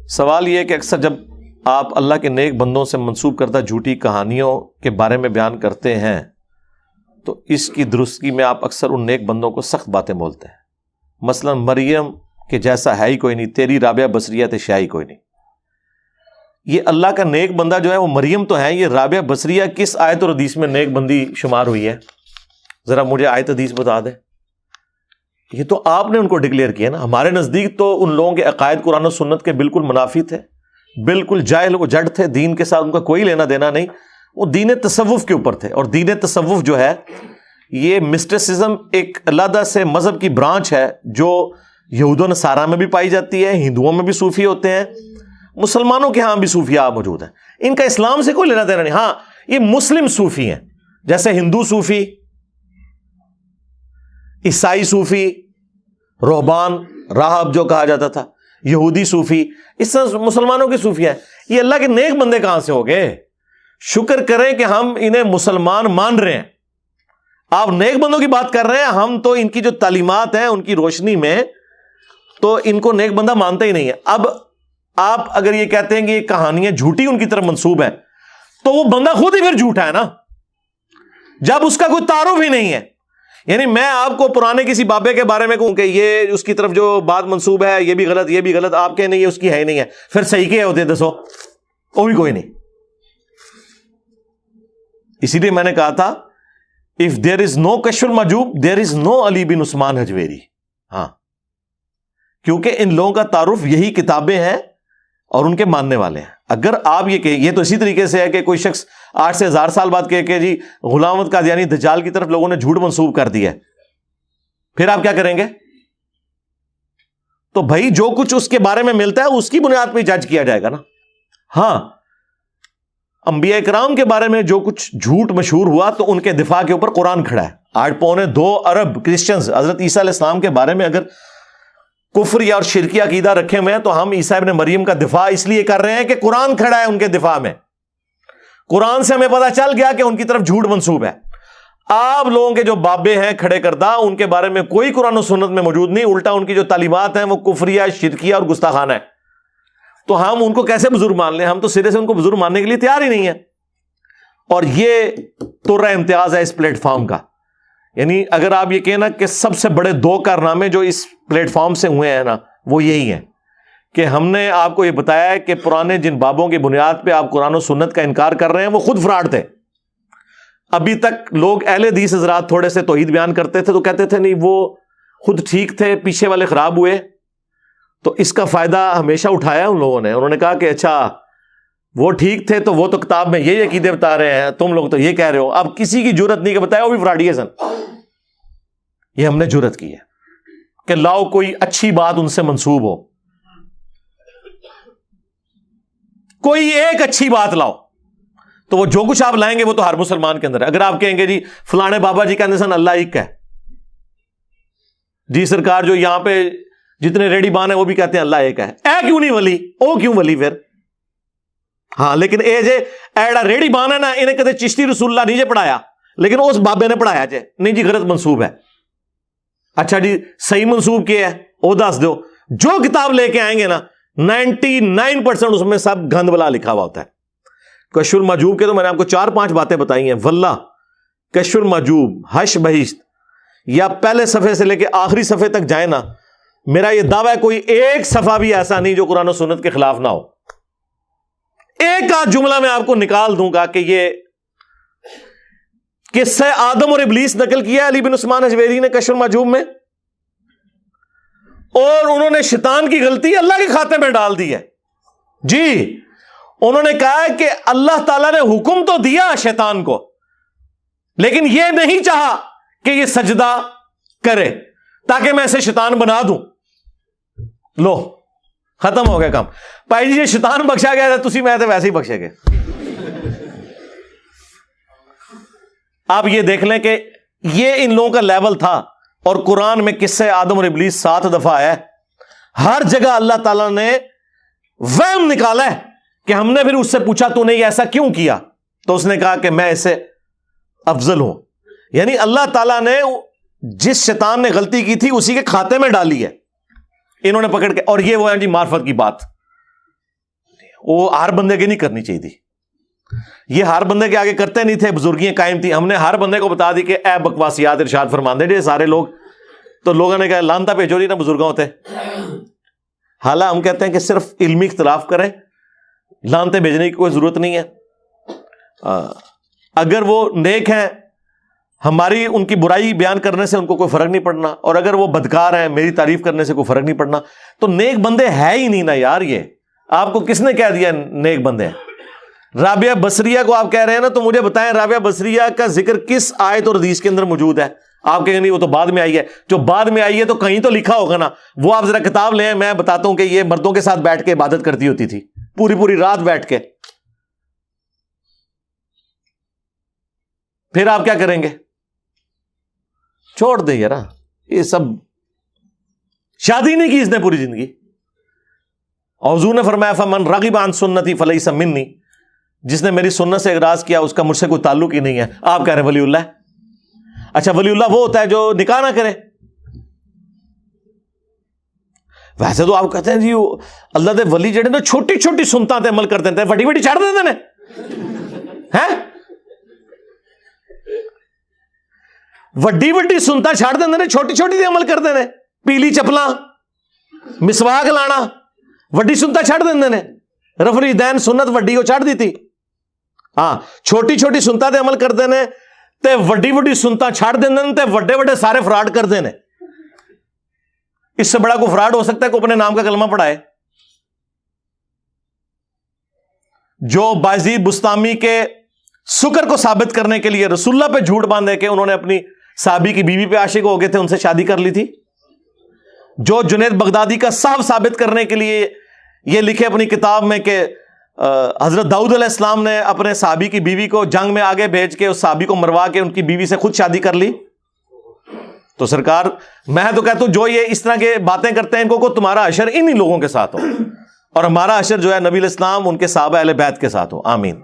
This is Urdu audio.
سوال یہ ہے کہ اکثر جب آپ اللہ کے نیک بندوں سے منسوب کردہ جھوٹی کہانیوں کے بارے میں بیان کرتے ہیں تو اس کی درستگی میں آپ اکثر ان نیک بندوں کو سخت باتیں بولتے ہیں. مثلا مریم کے جیسا ہے ہی کوئی نہیں، تیری رابعہ بصریہ تے شاہی کوئی نہیں. یہ اللہ کا نیک بندہ جو ہے وہ مریم تو ہے، یہ رابعہ بصریہ کس آیت اور حدیث میں نیک بندی شمار ہوئی ہے؟ ذرا مجھے آیت حدیث بتا دیں. یہ تو آپ نے ان کو ڈکلیئر کیا نا. ہمارے نزدیک تو ان لوگوں کے عقائد قرآن و سنت کے بالکل منافی تھے، بالکل جاہل و جڑ تھے، دین کے ساتھ ان کا کوئی لینا دینا نہیں. وہ دین تصوف کے اوپر تھے، اور دین تصوف جو ہے یہ مسٹسزم ایک علیحدہ سے مذہب کی برانچ ہے جو یہود و نصارہ میں بھی پائی جاتی ہے، ہندوؤں میں بھی صوفی ہوتے ہیں، مسلمانوں کے ہاں بھی صوفیاء موجود ہیں. ان کا اسلام سے کوئی لینا دینا نہیں. ہاں یہ مسلم صوفی ہیں، جیسے ہندو صوفی، عیسائی صوفی، رہبان راہب جو کہا جاتا تھا، یہودی صوفی، اس طرح مسلمانوں کی صوفیاء ہیں. یہ اللہ کے نیک بندے کہاں سے ہو گئے؟ شکر کریں کہ ہم انہیں مسلمان مان رہے ہیں. آپ نیک بندوں کی بات کر رہے ہیں، ہم تو ان کی جو تعلیمات ہیں ان کی روشنی میں تو ان کو نیک بندہ مانتے ہی نہیں ہے. اب آپ اگر یہ کہتے ہیں کہ یہ کہانیاں جھوٹی ان کی طرف منسوب ہیں تو وہ بندہ خود ہی پھر جھوٹا ہے نا، جب اس کا کوئی تعارف ہی نہیں ہے. یعنی میں آپ کو پرانے کسی بابے کے بارے میں کہوں کہ یہ اس کی طرف جو بات منسوب ہے یہ بھی غلط، یہ بھی غلط، آپ کہیں نہیں یہ اس کی ہے ہی نہیں ہے، پھر صحیح کیا ہوتے دسو؟ وہ بھی کوئی نہیں. اسی لیے میں نے کہا تھا if there is no کشف المحجوب there is no علی بن عثمان حجویری. ہاں، کیونکہ ان لوگوں کا تعارف یہی کتابیں ہیں اور ان کے ماننے والے ہیں. اگر آپ یہ کہ یہ تو اسی طریقے سے ہے کہ کوئی شخص 8 سے 1000 سال بعد کہ جی غلام احمد قادیانی دجال کی طرف لوگوں نے جھوٹ منسوب کر دیا ہے، پھر آپ کیا کریں گے؟ تو بھائی جو کچھ اس کے بارے میں ملتا ہے اس کی بنیاد پہ جج کیا جائے گا نا. ہاں، انبیاء کرام کے بارے میں جو کچھ جھوٹ مشہور ہوا تو ان کے دفاع کے اوپر قرآن کھڑا ہے. 8.2 ارب کرسچنز حضرت عیسیٰ علیہ السلام کے بارے میں اگر کفر یا اور شرکی عقیدہ رکھے ہوئے ہیں تو ہم عیسیٰ ابن مریم کا دفاع اس لیے کر رہے ہیں کہ قرآن کھڑا ہے ان کے دفاع میں. قرآن سے ہمیں پتہ چل گیا کہ ان کی طرف جھوٹ منسوب ہے. آپ لوگوں کے جو بابے ہیں کھڑے کردہ ان کے بارے میں کوئی قرآن و سنت میں موجود نہیں، الٹا ان کی جو تعلیمات ہیں وہ کفریہ، شرکیہ اور گستاخانہ ہے. تو ہم ان کو کیسے بزرگ مان لیں؟ ہم تو سرے سے ان کو بزرگ ماننے کے لیے تیار ہی نہیں ہے. اور یہ طرح امتیاز ہے اس پلیٹ فارم کا. یعنی اگر آپ یہ کہنا کہ سب سے بڑے 2 کارنامے جو اس پلیٹ فارم سے ہوئے ہیں نا وہ یہی ہیں کہ ہم نے آپ کو یہ بتایا ہے کہ پرانے جن بابوں کی بنیاد پہ آپ قرآن و سنت کا انکار کر رہے ہیں وہ خود فراڈ تھے. ابھی تک لوگ اہل حدیث حضرات تھوڑے سے توحید بیان کرتے تھے تو کہتے تھے نہیں وہ خود ٹھیک تھے، پیچھے والے خراب ہوئے. تو اس کا فائدہ ہمیشہ اٹھایا ان لوگوں نے. انہوں نے کہا کہ اچھا وہ ٹھیک تھے تو وہ تو کتاب میں یہ عقیدے بتا رہے ہیں، تم لوگ تو یہ کہہ رہے ہو. اب کسی کی جرت نہیں کہ بتایا وہ بھی فراڈی ہے سن. یہ ہم نے جرت کی ہے کہ لاؤ کوئی اچھی بات ان سے منسوب ہو، کوئی ایک اچھی بات لاؤ تو وہ جو کچھ آپ لائیں گے وہ تو ہر مسلمان کے اندر ہے. اگر آپ کہیں گے جی فلانے بابا جی کا نسان اللہ ایک ہے، جی سرکار جو یہاں پہ جتنے ریڈی بان ہیں وہ بھی کہتے ہیں اللہ ایک ہے، اے کیوں نہیں ولی؟ او کیوں ولی پھر؟ ہاں لیکن اے جے ایڈا ریڈی بان ہے نا انہیں کہتے چشتی رسول اللہ نہیں جے پڑھایا لیکن اس بابے نے پڑھایا جے نہیں جی غلط منسوب ہے. اچھا جی صحیح منسوب کیا ہے وہ دس دو. جو کتاب لے کے آئیں گے نا 99% اس میں سب گند بلا لکھا ہوا ہوتا ہے. کشف المحجوب کے تو میں نے آپ کو 4-5 باتیں بتائی ہیں. واللہ کشف المحجوب، حش بہشت یا پہلے صفحے سے لے کے آخری صفحے تک جائیں نا، میرا یہ دعویٰ ہے کوئی ایک صفحہ بھی ایسا نہیں جو قرآن و سنت کے خلاف نہ ہو. ایک آدھ جملہ میں آپ کو نکال دوں گا کہ یہ قصہ آدم اور ابلیس نقل کیا علی بن عثمان حجویری نے کشف المحجوب میں، اور انہوں نے شیطان کی غلطی اللہ کے کھاتے میں ڈال دی ہے. جی انہوں نے کہا کہ اللہ تعالیٰ نے حکم تو دیا شیطان کو لیکن یہ نہیں چاہا کہ یہ سجدہ کرے تاکہ میں اسے شیطان بنا دوں. لو ختم ہو گیا کام. بھائی جی یہ شیطان بخشا گیا تھی میں تو ویسے ہی بخشے گئے. آپ یہ دیکھ لیں کہ یہ ان لوگوں کا لیول تھا. اور قرآن میں قصہ آدم اور ابلیس 7 دفعہ ہے. ہر جگہ اللہ تعالیٰ نے وہم نکالا ہے کہ ہم نے پھر اس سے پوچھا تو نے یہ ایسا کیوں کیا تو اس نے کہا کہ میں اسے افضل ہوں. یعنی اللہ تعالیٰ نے جس شیطان نے غلطی کی تھی اسی کے کھاتے میں ڈالی ہے انہوں نے پکڑ کے. اور یہ وہ ہے جی معرفت کی بات وہ ہر بندے کی نہیں کرنی چاہیے تھی. یہ ہر بندے کے آگے کرتے نہیں تھے, بزرگیاں قائم تھی. ہم نے ہر بندے کو بتا دی کہ اے بکواسیات ارشاد فرماندے جی سارے لوگ, تو لوگوں نے کہا لانتا بھیجو نہیں نہ بزرگوں ہوتے. حالانکہ ہم کہتے ہیں کہ صرف علمی اختلاف کریں, لانتے بھیجنے کی کوئی ضرورت نہیں ہے. اگر وہ نیک ہیں, ہماری ان کی برائی بیان کرنے سے ان کو کوئی فرق نہیں پڑنا, اور اگر وہ بدکار ہیں میری تعریف کرنے سے کوئی فرق نہیں پڑنا. تو نیک بندے ہے ہی نہیں نا یار. یہ آپ کو کس نے کہہ دیا نیک بندے ہیں؟ رابعہ بصریہ کو آپ کہہ رہے ہیں نا, تو مجھے بتائیں رابعہ بصریہ کا ذکر کس آیت اور حدیث کے اندر موجود ہے؟ آپ کہیں گے نہیں وہ تو بعد میں آئی ہے. جو بعد میں آئی ہے تو کہیں تو لکھا ہوگا نا. وہ آپ ذرا کتاب لیں, میں بتاتا ہوں کہ یہ مردوں کے ساتھ بیٹھ کے عبادت کرتی ہوتی تھی, پوری رات بیٹھ کے. پھر آپ کیا کریں گے؟ چھوڑ دیں یار, یہ سب شادی نہیں کی اس نے پوری زندگی. اور حضور نے فرمایا فمن رغب عن سنتی فلیس منی, جس نے میری سنت سے اعراض کیا اس کا مجھ سے کوئی تعلق ہی نہیں ہے. آپ کہہ رہے ہیں ولی اللہ. اچھا ولی اللہ وہ ہوتا ہے جو نکاح نہ کرے. ویسے تو آپ کہتے ہیں جی اللہ دے ولی جڑے نا چھوٹی چھوٹی سنتاں تے عمل کرتے ہیں, وڈی وڈی چھڑ دیتے ہیں. وڈی سنتا چھڑ دیندے نے, چھوٹی چھوٹی تے عمل کرتے ہیں. پیلی چپلاں, مسواک لانا, وڈی سنتا چھڑ دیندے نے. رفع الیدین سنت وڈی کو چھڑ دیتی. ہاں چھوٹی چھوٹی سنتا تے عمل کرتے ہیں تے وڈی سنتا چھڑ دیندے نے تے وڈے سارے فراڈ کرتے ہیں. اس سے بڑا کوئی فراڈ ہو سکتا ہے کوئی اپنے نام کا کلمہ پڑھائے؟ جو بایزید بستامی کے سکر کو ثابت کرنے کے لیے رسول اللہ پہ جھوٹ باندھے کہ انہوں نے اپنی صحابی کی بیوی پہ عاشق ہو گئے تھے, ان سے شادی کر لی تھی. جو جنید بغدادی کا صاحب ثابت کرنے کے لیے یہ لکھے اپنی کتاب میں کہ حضرت داؤد علیہ السلام نے اپنے صحابی کی بیوی کو جنگ میں آگے بھیج کے اس صحابی کو مروا کے ان کی بیوی سے خود شادی کر لی. تو سرکار میں تو کہتا ہوں جو یہ اس طرح کے باتیں کرتے ہیں ان کو تمہارا حشر انہی لوگوں کے ساتھ ہو, اور ہمارا حشر جو ہے نبی علیہ السلام ان کے صحابہ اہل بیت کے ساتھ ہو. آمین.